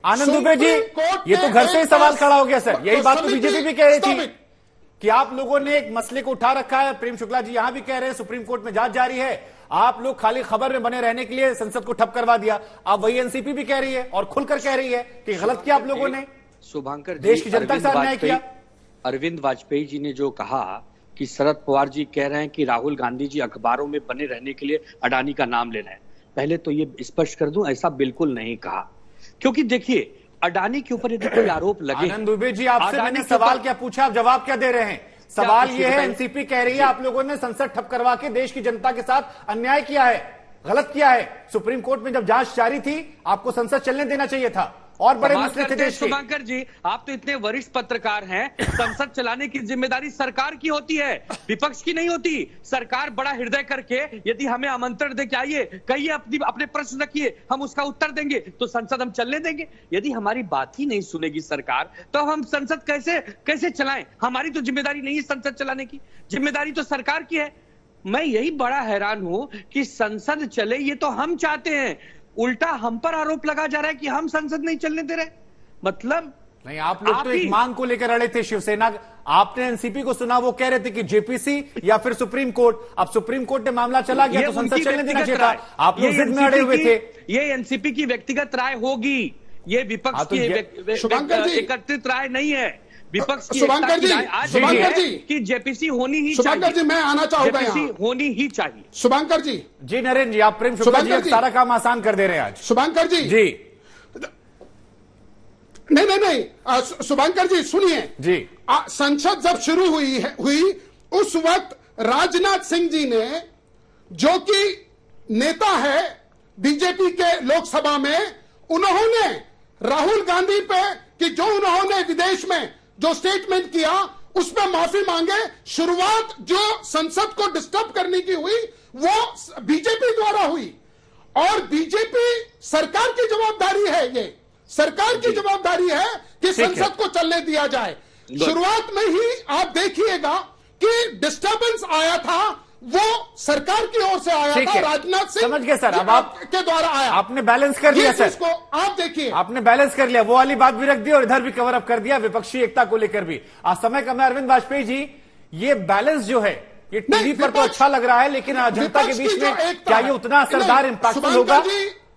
आनंद दुबे जी, ये तो घर से ही सवाल खड़ा हो गया सर। यही बात तो बीजेपी भी कह रही थी कि आप लोगों ने एक मसले को उठा रखा है। प्रेम शुक्ला जी यहां भी कह रहे हैं सुप्रीम कोर्ट में जांच जारी है, आप लोग खाली खबर में बने रहने के लिए संसद को ठप करवा दिया। अब वही एनसीपी भी कह रही है और खुलकर कह रही है कि गलत किया आप लोगों ने, शुभांकर देश की जनता के साथ अन्याय किया। अरविंद वाजपेयी जी ने जो कहा कि शरद पवार जी कह रहे हैं कि राहुल गांधी जी अखबारों में बने रहने के लिए अडानी का नाम ले रहे हैं, पहले तो ये स्पष्ट कर दूं, ऐसा बिल्कुल नहीं कहा। क्योंकि देखिए अडानी के ऊपर यदि कोई आरोप लगे, आनंद दुबे जी आपसे मैंने सवाल क्या पूछा, आप जवाब क्या दे रहे हैं? सवाल ये है, एनसीपी कह रही है आप लोगों ने संसद ठप करवा के देश की जनता के साथ अन्याय किया है, गलत किया है। सुप्रीम कोर्ट में जब जांच जारी थी आपको संसद चलने देना चाहिए था और बड़े मसले थे देश के। शुभंकर जी, आप तो इतने वरिष्ठ पत्रकार हैं, संसद चलाने की जिम्मेदारी सरकार की होती है, विपक्ष की नहीं होती। सरकार बड़ा हृदय करके यदि हमें आमंत्रण दे के आइए, कहिए अपने प्रश्न रखिए, हम उसका उत्तर देंगे, तो संसद हम चलने देंगे। यदि हमारी बात ही नहीं सुनेगी सरकार, तो हम संसद कैसे चलाएं? हमारी तो जिम्मेदारी नहीं है संसद चलाने की, जिम्मेदारी तो सरकार की है। मैं यही बड़ा हैरान हूं कि संसद चले ये तो हम चाहते हैं, उल्टा हम पर आरोप लगा जा रहा है कि हम संसद नहीं चलने दे रहे। मतलब नहीं, आप लोग तो एक मांग को लेकर अड़े थे शिवसेना। आपने एनसीपी को सुना, वो कह रहे थे कि जेपीसी या फिर सुप्रीम कोर्ट। अब सुप्रीम कोर्ट ने मामला चला गया तो संसद चलने देना चाहिए था, आप लोग जिद में अड़े हुए थे। ये एनसीपी की व्यक्तिगत राय होगी, ये विपक्ष की एकत्रित राय नहीं है। विपक्ष की शुभंकर जी कि जेपीसी होनी ही शुभंकर जी, मैं आना चाहूंगा, होनी ही चाहिए। शुभंकर जी नरेंद्र जी, आप प्रेम शुक्ला जी सारा काम आसान कर दे रहे हैं आज। शुभंकर जी नहीं, शुभंकर जी सुनिए जी। संसद जब शुरू हुई उस वक्त राजनाथ सिंह जी ने, जो कि नेता है बीजेपी के लोकसभा में, उन्होंने राहुल गांधी पे कि जो उन्होंने विदेश में जो स्टेटमेंट किया उसमें माफी मांगे। शुरुआत जो संसद को डिस्टर्ब करने की हुई वो बीजेपी द्वारा हुई और बीजेपी सरकार की जवाबदारी है, ये सरकार की जवाबदारी है कि संसद को चलने दिया जाए। शुरुआत में ही आप देखिएगा कि डिस्टर्बेंस आया था, वो सरकार की ओर से आया था, राजनाथ सिंह समझ गए सर। अब आप के द्वारा आया, आपने बैलेंस कर दिया सर, आप देखिए आपने बैलेंस कर लिया, वो वाली बात भी रख दी और इधर भी कवर अप कर दिया विपक्षी एकता को लेकर भी। आज समय कम है अरविंद वाजपेयी जी, ये बैलेंस जो है ये टीवी पर तो अच्छा लग रहा है, लेकिन जनता के बीच में क्या ये उतना असरदार इंपैक्टफुल होगा?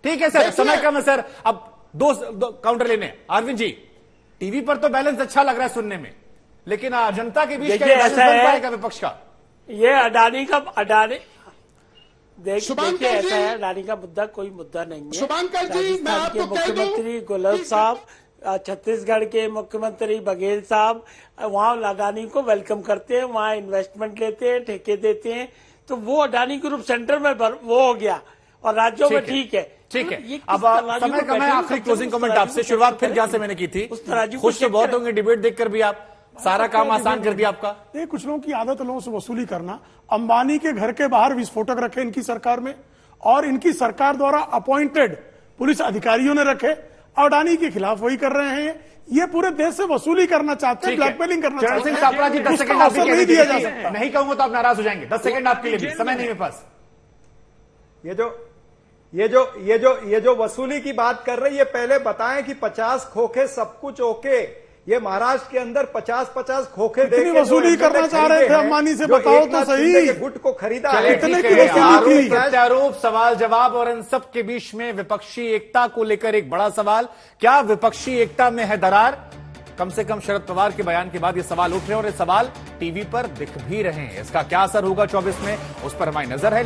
ठीक है सर, समय कम है सर। अब दो काउंटर लेने। अरविंद जी, टीवी पर तो बैलेंस अच्छा लग रहा है सुनने में, लेकिन जनता के बीच क्या बैलेंस बन पाएगा विपक्ष का? ये अडानी देखिए ऐसा है, अडानी का मुद्दा कोई मुद्दा नहीं है। शुभंकर जी, मैं आपको मुख्यमंत्री गुलाब साहब, छत्तीसगढ़ के मुख्यमंत्री बघेल साहब वहां अडानी को वेलकम करते हैं, वहां इन्वेस्टमेंट लेते हैं, ठेके देते हैं, तो वो अडानी ग्रुप सेंटर में वो हो गया और राज्यों में ठीक है। ठीक है, अब समय कम है, आखिरी क्लोजिंग कमेंट आपसे। शुरुआत फिर जहां से मैंने की थी, खुश तो बहुत होंगे डिबेट देखकर भी, आप सारा काम आसान कर दिया आपका। ये कुछ लोगों की आदत है लोगों से वसूली करना। अंबानी के घर के बाहर विस्फोटक रखे इनकी सरकार में और इनकी सरकार द्वारा अपॉइंटेड पुलिस अधिकारियों ने रखे, अडानी के खिलाफ वही कर रहे हैं। ये पूरे देश से वसूली करना चाहते हैं, ब्लैकमेलिंग करना चाहते हैं। 10 सेकंड आपके लिए नहीं दिया जा सकता, नहीं कहूंगा तो आप नाराज हो जाएंगे। 10 सेकंड आपके लिए भी समय नहीं मेरे पास। ये जो वसूली की बात कर रहे, ये पहले बताएं कि 50 खोखे सब कुछ ओके। ये महाराष्ट्र के अंदर 50 खोखे कितनी वसूली करना चाह रहे थे अंबानी से, बताओ तो सही। गुट को खरीदा, इतने की वसूली की। प्रत्यारोप, सवाल जवाब और इन सब के बीच में विपक्षी एकता को लेकर एक बड़ा सवाल, क्या विपक्षी एकता में है दरार? कम से कम शरद पवार के बयान के बाद ये सवाल उठ रहे हैं और ये सवाल टीवी पर दिख भी रहे हैं। इसका क्या असर होगा 24 में, उस पर हमारी नजर है।